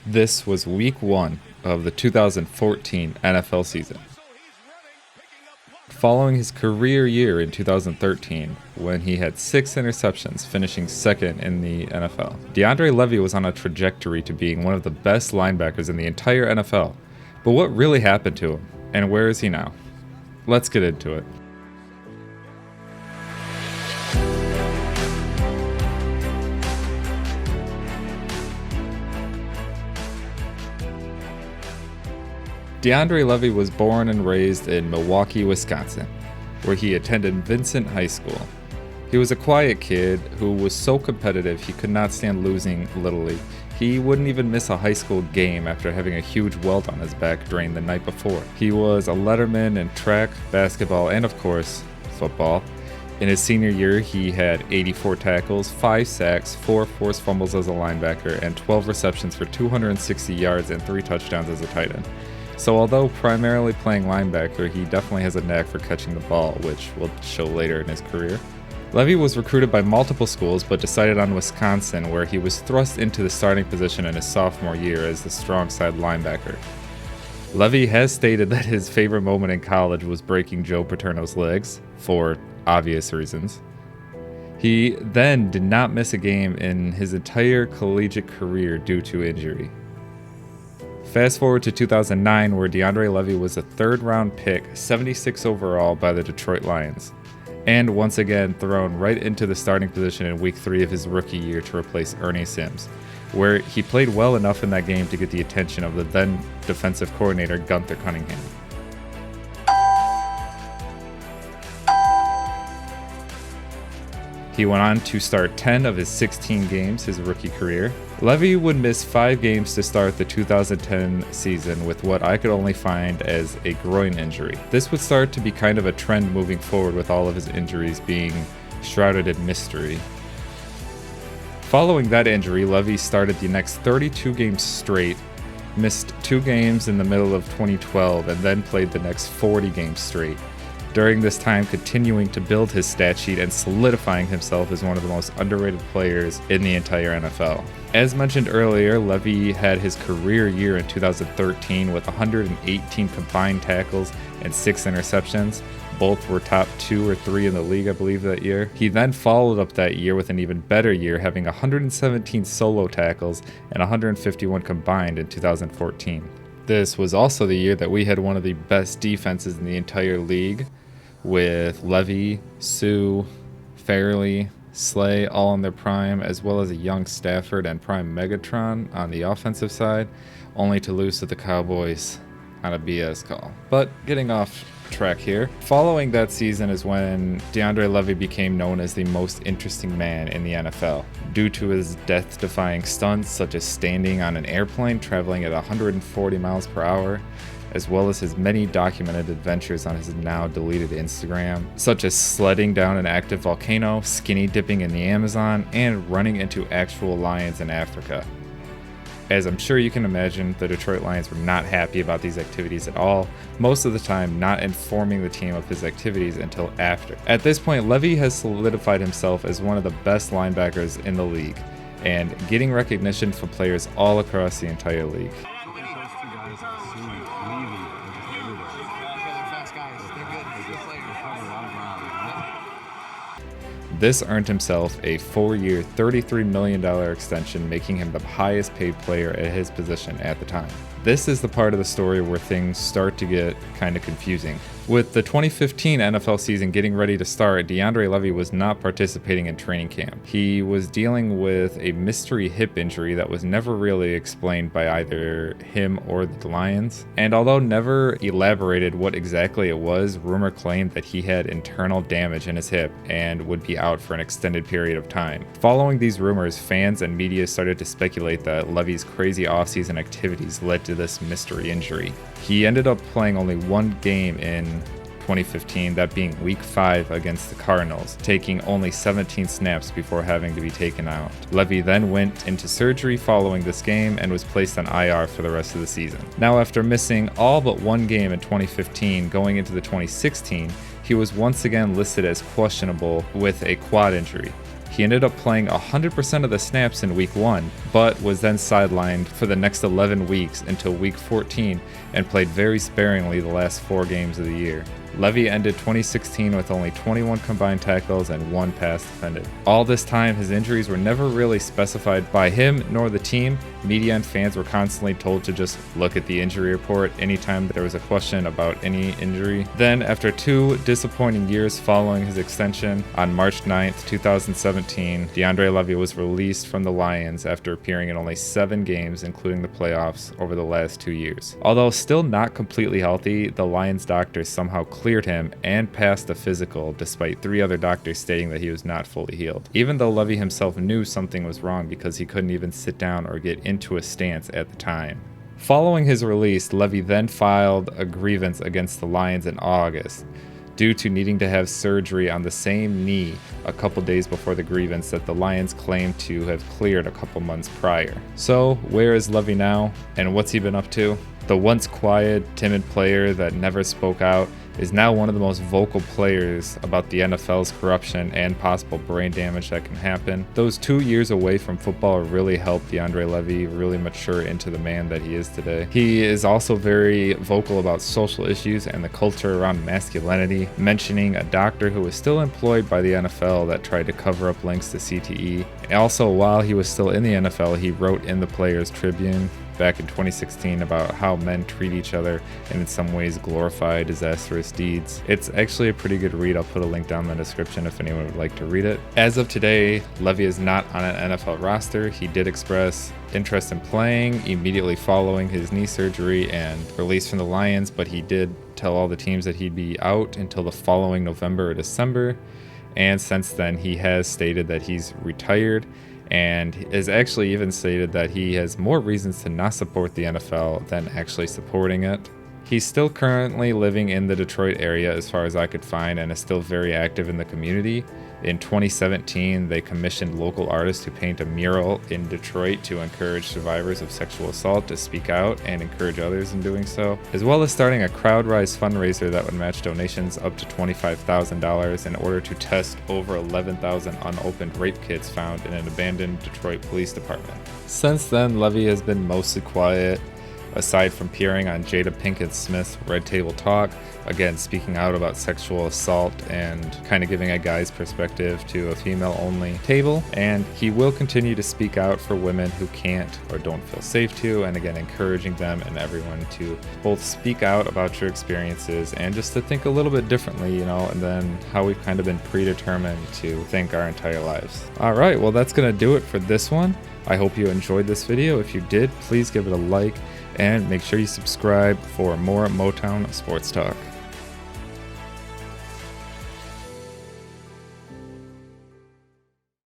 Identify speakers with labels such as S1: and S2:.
S1: This was week 1 of the 2014 NFL season. Following his career year in 2013, when he had 6 interceptions, finishing second in the NFL, DeAndre Levy was on a trajectory to being one of the best linebackers in the entire NFL. But what really happened to him, and where is he now? Let's get into it. DeAndre Levy was born and raised in Milwaukee, Wisconsin, where he attended Vincent High School. He was a quiet kid who was so competitive he could not stand losing Little League. He wouldn't even miss a high school game after having a huge welt on his back during the night before. He was a letterman in track, basketball, and of course, football. In his senior year, he had 84 tackles, 5 sacks, 4 forced fumbles as a linebacker, and 12 receptions for 260 yards and 3 touchdowns as a tight end. So although primarily playing linebacker, he definitely has a knack for catching the ball, which will show later in his career. Levy was recruited by multiple schools, but decided on Wisconsin, where he was thrust into the starting position in his sophomore year as the strong side linebacker. Levy has stated that his favorite moment in college was breaking Joe Paterno's legs, for obvious reasons. He then did not miss a game in his entire collegiate career due to injury. Fast forward to 2009, where DeAndre Levy was a 3rd-round pick, 76 overall by the Detroit Lions, and once again thrown right into the starting position in Week 3 of his rookie year to replace Ernie Sims, where he played well enough in that game to get the attention of the then defensive coordinator Gunther Cunningham. He went on to start 10 of his 16 games his rookie career. Levy would miss 5 games to start the 2010 season with what I could only find as a groin injury. This would start to be kind of a trend moving forward, with all of his injuries being shrouded in mystery. Following that injury, Levy started the next 32 games straight, missed 2 games in the middle of 2012, and then played the next 40 games straight. During this time, continuing to build his stat sheet and solidifying himself as one of the most underrated players in the entire NFL. As mentioned earlier, Levy had his career year in 2013 with 118 combined tackles and 6 interceptions. Both were top 2 or 3 in the league, I believe, that year. He then followed up that year with an even better year, having 117 solo tackles and 151 combined in 2014. This was also the year that we had one of the best defenses in the entire league, with Levy, Sue, Fairley, Slay all in their prime, as well as a young Stafford and prime Megatron on the offensive side, only to lose to the Cowboys on a BS call. But getting off track here, following that season is when DeAndre Levy became known as the most interesting man in the NFL, due to his death-defying stunts such as standing on an airplane traveling at 140 miles per hour, as well as his many documented adventures on his now deleted Instagram, such as sledding down an active volcano, skinny dipping in the Amazon, and running into actual lions in Africa. As I'm sure you can imagine, the Detroit Lions were not happy about these activities at all, most of the time not informing the team of his activities until after. At this point, Levy has solidified himself as one of the best linebackers in the league, and getting recognition from players all across the entire league. This earned himself a 4-year, $33 million extension, making him the highest paid player at his position at the time. This is the part of the story where things start to get kind of confusing. With the 2015 NFL season getting ready to start, DeAndre Levy was not participating in training camp. He was dealing with a mystery hip injury that was never really explained by either him or the Lions. And although never elaborated what exactly it was, rumor claimed that he had internal damage in his hip and would be out for an extended period of time. Following these rumors, fans and media started to speculate that Levy's crazy offseason activities led to this mystery injury. He ended up playing only 1 game in 2015, that being Week 5 against the Cardinals, taking only 17 snaps before having to be taken out. Levy then went into surgery following this game and was placed on IR for the rest of the season. Now, after missing all but 1 game in 2015, going into the 2016, he was once again listed as questionable with a quad injury. He ended up playing 100% of the snaps in week 1, but was then sidelined for the next 11 weeks until week 14 and played very sparingly the last 4 games of the year. Levy ended 2016 with only 21 combined tackles and 1 pass defended. All this time, his injuries were never really specified by him nor the team. Media and fans were constantly told to just look at the injury report anytime there was a question about any injury. Then, after 2 disappointing years following his extension, on March 9th, 2017, DeAndre Levy was released from the Lions after appearing in only 7 games, including the playoffs, over the last 2 years. Although still not completely healthy, the Lions doctors somehow cleared him and passed a physical, despite 3 other doctors stating that he was not fully healed, even though Levy himself knew something was wrong because he couldn't even sit down or get into a stance at the time. Following his release, Levy then filed a grievance against the Lions in August, due to needing to have surgery on the same knee a couple days before the grievance that the Lions claimed to have cleared a couple months prior. So, where is Levy now, and what's he been up to? The once quiet, timid player that never spoke out is now one of the most vocal players about the NFL's corruption and possible brain damage that can happen. Those 2 years away from football really helped DeAndre Levy really mature into the man that he is today. He is also very vocal about social issues and the culture around masculinity, mentioning a doctor who was still employed by the NFL that tried to cover up links to CTE. Also, while he was still in the NFL, he wrote in the Players Tribune back in 2016 about how men treat each other and in some ways glorify disastrous deeds. It's actually a pretty good read. I'll put a link down in the description if anyone would like to read it. As of today, Levy is not on an NFL roster. He did express interest in playing immediately following his knee surgery and release from the Lions, but he did tell all the teams that he'd be out until the following November or December. And since then, he has stated that he's retired and has actually even stated that he has more reasons to not support the NFL than actually supporting it. He's still currently living in the Detroit area as far as I could find and is still very active in the community. In 2017, they commissioned local artists to paint a mural in Detroit to encourage survivors of sexual assault to speak out and encourage others in doing so, as well as starting a CrowdRise fundraiser that would match donations up to $25,000 in order to test over 11,000 unopened rape kits found in an abandoned Detroit police department. Since then, Levy has been mostly quiet, aside from appearing on Jada Pinkett Smith's Red Table Talk, again speaking out about sexual assault and kind of giving a guy's perspective to a female-only table. And he will continue to speak out for women who can't or don't feel safe to, and again encouraging them and everyone to both speak out about your experiences and just to think a little bit differently, and then how we've kind of been predetermined to think our entire lives. Alright, well that's going to do it for this one. I hope you enjoyed this video. If you did, please give it a like and make sure you subscribe for more Motown sports talk.